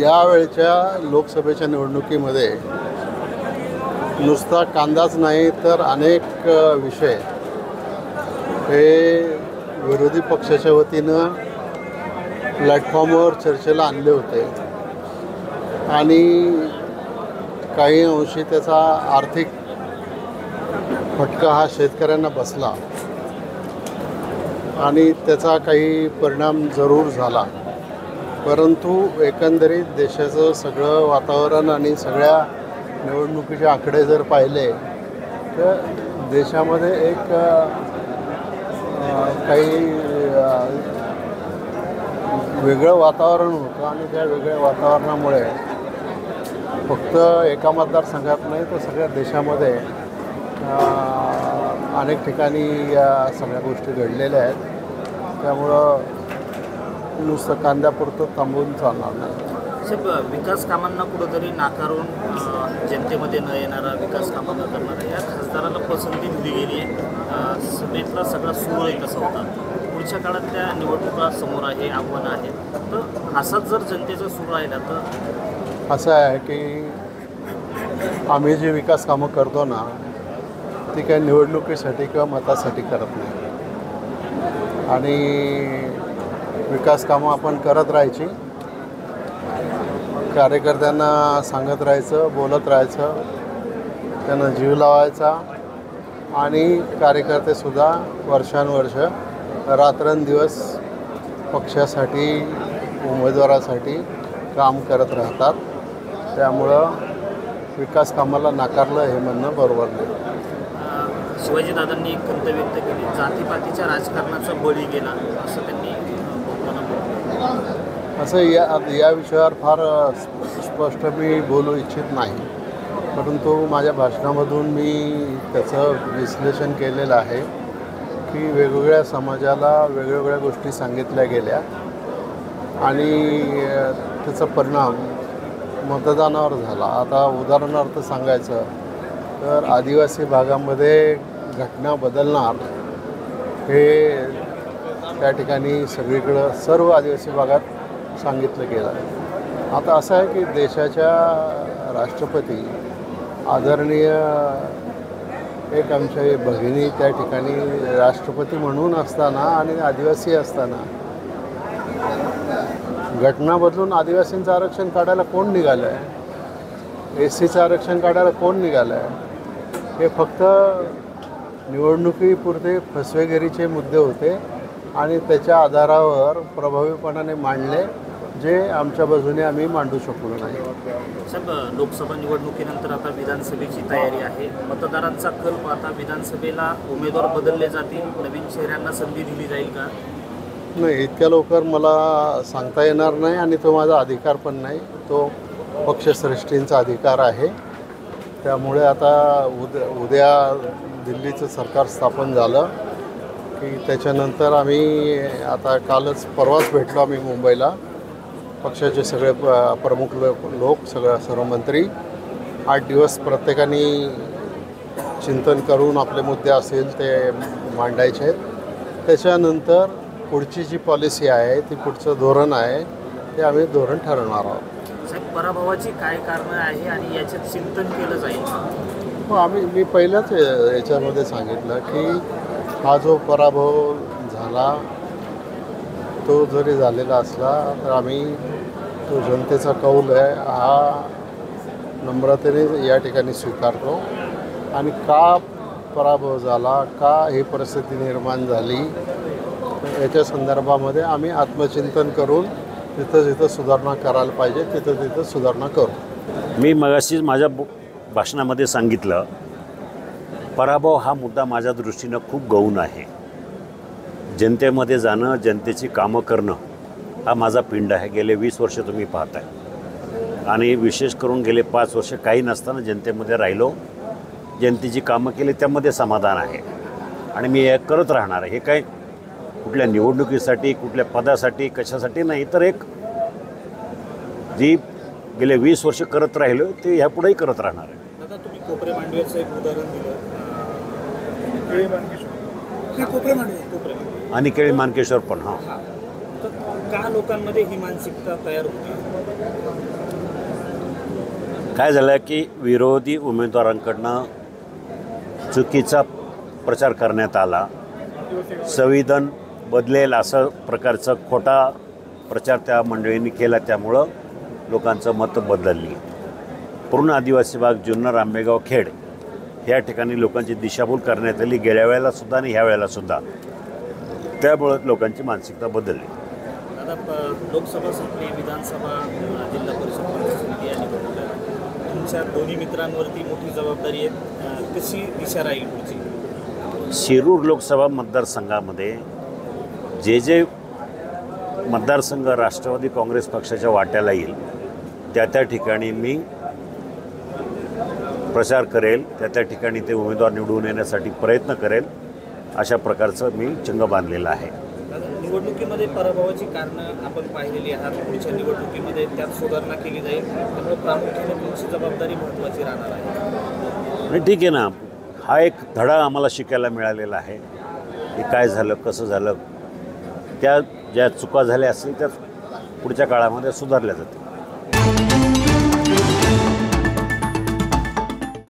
यावेळच्या लोकसभेच्या निवडणुकीमध्ये नुसता कांदाच नाही तर अनेक विषय हे विरोधी पक्षाच्या वतीनं प्लॅटफॉर्मवर चर्चेला आणले होते आणि काही अंशी त्याचा आर्थिक फटका हा शेतकऱ्यांना बसला आणि त्याचा काही परिणाम जरूर झाला. परंतु एकंदरीत देशाचं सगळं वातावरण आणि सगळ्या निवडणुकीचे आकडे जर पाहिले तर देशामध्ये एक काही वेगळं वातावरण होतं आणि त्या वेगळ्या वातावरणामुळे फक्त एका मतदारसंघात नाही तर सगळ्या देशामध्ये अनेक ठिकाणी या सगळ्या गोष्टी घडलेल्या आहेत. त्यामुळं नुसतं कांद्यापुरतं थांबवून चालणार नाही. साहेब, विकास कामांना कुठंतरी नाकारून जनतेमध्ये न येणारा विकास कामं न करणारा या खासदाराला पसंती दिली गेली आहे. सभेतला सगळा सूर आहे कसा होता. पुढच्या काळात त्या निवडणुका समोर आहे, आव्हानं आहेत. तर असाच जर जनतेचा सूर राहिला तर असं आहे की आम्ही जे विकास कामं करतो ना ती काही निवडणुकीसाठी किंवा मतासाठी करत नाही आणि विकास कामं आपण करत राहायची, कार्यकर्त्यांना सांगत राहायचं, बोलत राहायचं, त्यांना जीव लावायचा आणि कार्यकर्तेसुद्धा वर्षानुवर्ष रात्रंदिवस पक्षासाठी उमेदवारासाठी काम करत राहतात. त्यामुळं विकास कामाला नाकारलं हे म्हणणं बरोबर नाही. शिवाजीदादांनी एक खंत व्यक्त केली, जातीपातीच्या राजकारणाचा बळी गेला असं त्यांनी असं या विषयावर फार स्पष्ट मी बोलू इच्छित नाही. परंतु माझ्या भाषणामधून मी त्याचं विश्लेषण केलेलं आहे की वेगवेगळ्या समाजाला वेगवेगळ्या गोष्टी सांगितल्या गेल्या आणि त्याचा परिणाम मतदानावर झाला. आता उदाहरणार्थ सांगायचं तर आदिवासी भागामध्ये घटना बदलणार हे त्या ठिकाणी सगळीकडं सर्व आदिवासी भागात सांगितलं गेलं. आता असं आहे की देशाच्या राष्ट्रपती आदरणीय एक आमच्या भगिनी त्या ठिकाणी राष्ट्रपती म्हणून असताना आणि आदिवासी असताना घटना बदलून आदिवासींचं आरक्षण काढायला कोण निघालं आहे, SCचं आरक्षण काढायला कोण निघालं आहे. हे फक्त निवडणुकीपुरते फसवेगिरीचे मुद्दे होते आणि त्याच्या आधारावर प्रभावीपणाने मांडले जे आमच्या बाजूने आम्ही मांडू शकलो नाही. साहेब, लोकसभा निवडणुकीनंतर आता विधानसभेची तयारी आहे. मतदारांचा कल पाहता विधानसभेला उमेदवार बदलले जातील, नवीन चेहऱ्यांना संधी दिली जाईल का? नाही, इतक्या लवकर मला सांगता येणार नाही आणि तो माझा अधिकार पण नाही. तो पक्षश्रेष्ठींचा अधिकार आहे. त्यामुळे आता उद्या दिल्लीचं सरकार स्थापन झालं की त्याच्यानंतर आम्ही आता कालच परवाच भेटलो आम्ही मुंबईला. पक्षाचे सगळे प्रमुख लोक सर्व मंत्री 8 दिवस प्रत्येकाने चिंतन करून आपले मुद्दे असेल ते मांडायचे आहेत. त्याच्यानंतर पुढची जी पॉलिसी आहे ती पुढचं धोरण आहे ते आम्ही धोरण ठरवणार आहोत. साहेब, पराभवाची काय कारणं आहे आणि याच्यात चिंतन केलं जाईल? हो, मी पहिल्याच याच्यामध्ये सांगितलं की हा जो पराभव झाला तो जरी झालेला असला तर आम्ही तो जनतेचा कौल आहे हा नम्रतेने या ठिकाणी स्वीकारतो आणि का पराभव झाला, का ही परिस्थिती निर्माण झाली याच्या संदर्भामध्ये आम्ही आत्मचिंतन करून जिथं जिथं सुधारणा करायला पाहिजे तिथं तिथं सुधारणा करू. मी मगाशीच माझ्या भाषणामध्ये सांगितलं, पराभव हा मुद्दा माझ्या दृष्टीनं खूप गौण आहे. जनतेमध्ये जाणं, जनतेची कामं करणं हा माझा पिंड आहे. गेले 20 वर्ष तुम्ही पाहताय आणि विशेष करून गेले 5 वर्ष काही नसताना जनतेमध्ये राहिलो, जनतेची कामं केली, त्यामध्ये समाधान आहे आणि मी हे करत राहणार आहे. हे काय कुठल्या निवडणुकीसाठी, कुठल्या पदासाठी, कशासाठी नाही, तर एक जी गेले 20 वर्ष करत राहिलो ते ह्यापुढेही करत राहणार आहे. दादा, तुम्ही कोपरे मांडवेचं एक उदाहरण दिलं आणि केळी मानकेश्वर पण. हां, तर का लोकांमध्ये ही मानसिकता तयार होती? काय झालं की विरोधी उमेदवारांकडनं चुकीचा प्रचार करण्यात आला. संविधान बदलेल असं प्रकारचा खोटा प्रचार त्या मंडळींनी केला, त्यामुळं लोकांचं मत बदलली. पूर्ण आदिवासी भाग जुन्नर, आंबेगाव, खेड या ठिकाणी लोकांची दिशाभूल करण्यात आली गेल्या वेळेलासुद्धा आणि ह्या वेळेलासुद्धा. त्यामुळं लोकांची मानसिकता बदलली. आता लोकसभा संपली, विधानसभा, जिल्हा परिषद पंचायत समिती या निवडणुका, तुमच्या दोन्ही मित्रांवरती मोठी जबाबदारी आहे. कशी दिशा राहील पुढची? शिरूर लोकसभा मतदारसंघामध्ये जे मतदारसंघ राष्ट्रवादी काँग्रेस पक्षाच्या वाट्याला येईल त्या ठिकाणी मी प्रचार करेल, त्या ठिकाणी ते उमेदवार निवडून येण्यासाठी प्रयत्न करेल. अशा प्रकारचं मी चंग बांधलेलं आहे. निवडणुकीमध्ये पराभवाची कारणं आपण पाहिलेली आहात. पुढच्या निवडणुकीमध्ये त्यात सुधारणा केली जाईल, त्यामुळे प्रामुख्याने तुमची जबाबदारी महत्त्वाची राहणार आहे. आणि ठीक आहे ना, हा एक धडा आम्हाला शिकायला मिळालेला आहे की काय झालं, कसं झालं. त्या ज्या चुका झाल्या असतील त्या पुढच्या काळामध्ये सुधारल्या जातील.